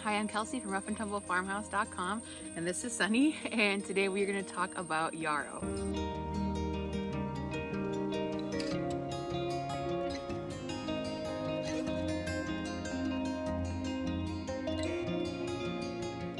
Hi, I'm Kelsey from roughandtumblefarmhouse.com, and this is Sunny, and today we are going to talk about yarrow.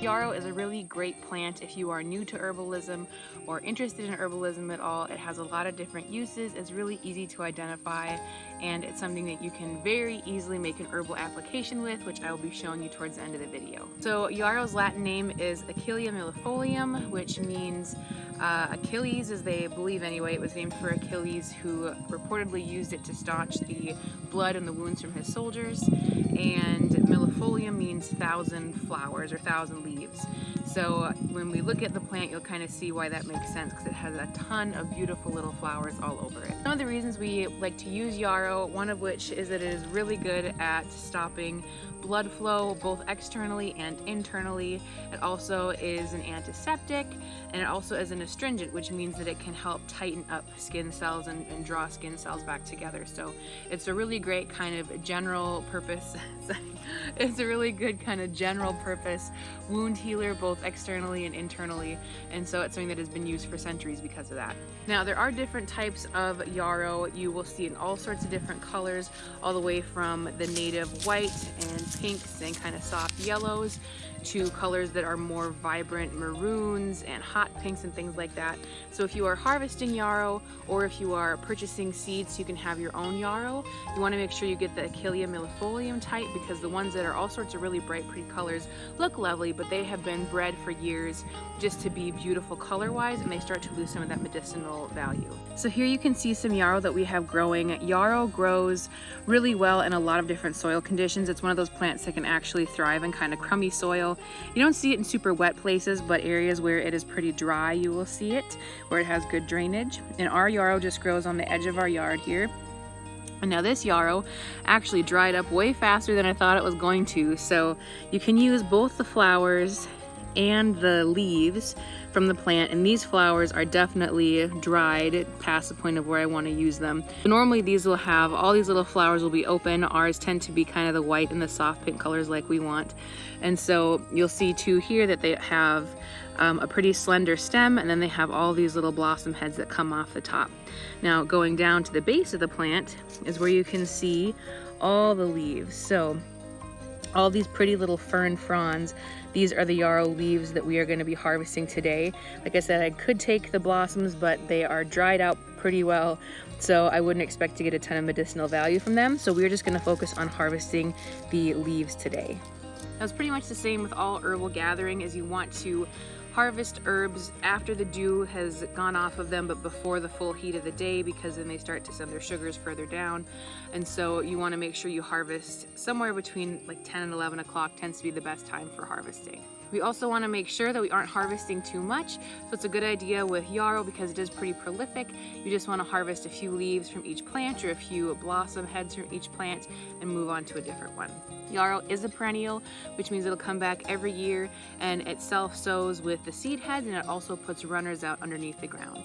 Yarrow is a really great plant if you are new to herbalism or interested in herbalism at all. It has a lot of different uses, it's really easy to identify, and it's something that you can very easily make an herbal application with, which I will be showing you towards the end of the video. So yarrow's Latin name is Achillea millefolium, which means Achilles, as they believe anyway. It was named for Achilles, who reportedly used it to staunch the blood and the wounds from his soldiers, and millefolium means 1,000 flowers or 1,000 leaves. So when we look at the plant, you'll kind of see why that makes sense, because it has a ton of beautiful little flowers all over it. Some of the reasons we like to use yarrow, one of which is that it is really good at stopping blood flow both externally and internally. It also is an antiseptic, and it also is an astringent, which means that it can help tighten up skin cells and draw skin cells back together. So it's a really great kind of general purpose it's a really good kind of general purpose wound healer, both externally and internally, and so it's something that has been used for centuries because of that. Now, there are different types of yarrow. You will see in all sorts of different colors, all the way from the native white and pinks and kind of soft yellows to colors that are more vibrant maroons and hot pinks and things like that. So if you are harvesting yarrow, or if you are purchasing seeds so you can have your own yarrow, you want to make sure you get the Achillea millefolium type, because the ones that are all sorts of really bright, pretty colors look lovely, but they have been bred for years just to be beautiful color-wise, and they start to lose some of that medicinal value. So here you can see some yarrow that we have growing. Yarrow grows really well in a lot of different soil conditions. It's one of those plants that can actually thrive in kind of crummy soil. You don't see it in super wet places, but areas where it is pretty dry, you will see it, where it has good drainage. And our yarrow just grows on the edge of our yard here. And now this yarrow actually dried up way faster than I thought it was going to. So you can use both the flowers and the leaves from the plant, and these flowers are definitely dried past the point of where I want to use them. Normally these will have, all these little flowers will be open. Ours tend to be kind of the white and the soft pink colors like we want. And so you'll see too here that they have a pretty slender stem, and then they have all these little blossom heads that come off the top. Now going down to the base of the plant is where you can see all the leaves. So all these pretty little fern fronds, these are the yarrow leaves that we are going to be harvesting today. Like I said, I could take the blossoms, but they are dried out pretty well, so I wouldn't expect to get a ton of medicinal value from them. So we're just going to focus on harvesting the leaves today. Now, it's pretty much the same with all herbal gathering, as you want to harvest herbs after the dew has gone off of them, but before the full heat of the day, because then they start to send their sugars further down. And so you want to make sure you harvest somewhere between like 10 and 11 o'clock tends to be the best time for harvesting. We also want to make sure that we aren't harvesting too much, so it's a good idea with yarrow, because it is pretty prolific. You just want to harvest a few leaves from each plant or a few blossom heads from each plant and move on to a different one. Yarrow is a perennial, which means it'll come back every year, and it self-sows with the seed heads, and it also puts runners out underneath the ground.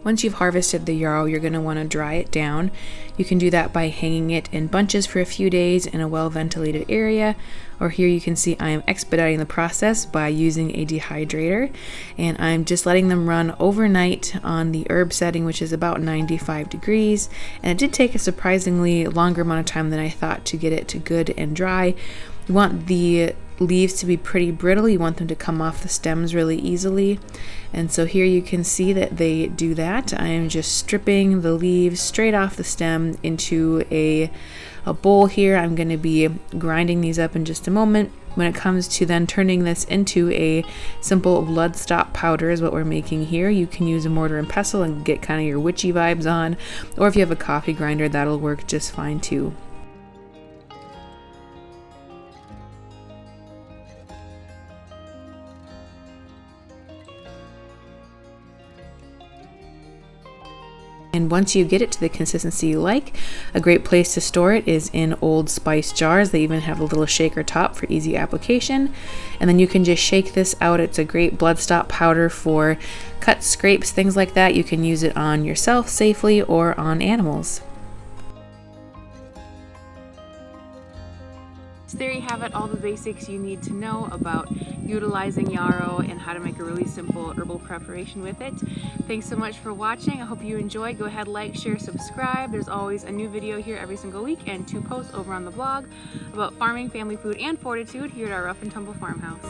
Once you've harvested the yarrow, you're going to want to dry it down. You can do that by hanging it in bunches for a few days in a well-ventilated area, or here you can see I am expediting the process by using a dehydrator, and I'm just letting them run overnight on the herb setting, which is about 95 degrees, and it did take a surprisingly longer amount of time than I thought to get it to good and dry. You want the leaves to be pretty brittle. You want them to come off the stems really easily, and so here you can see that they do that. I am just stripping the leaves straight off the stem into a bowl here. I'm going to be grinding these up in just a moment. When it comes to then turning this into a simple blood stop powder is what we're making here. You can use a mortar and pestle and get kind of your witchy vibes on, or if you have a coffee grinder, that'll work just fine too. And once you get it to the consistency you like, a great place to store it is in old spice jars. They even have a little shaker top for easy application. And then you can just shake this out. It's a great blood stop powder for cuts, scrapes, things like that. You can use it on yourself safely or on animals. So there you have it, all the basics you need to know about utilizing yarrow and how to make a really simple herbal preparation with it. Thanks so much for watching. I hope you enjoyed. Go ahead, like, share, subscribe. There's always a new video here every single week and 2 posts over on the blog about farming, family food, and fortitude here at our Rough and Tumble farmhouse.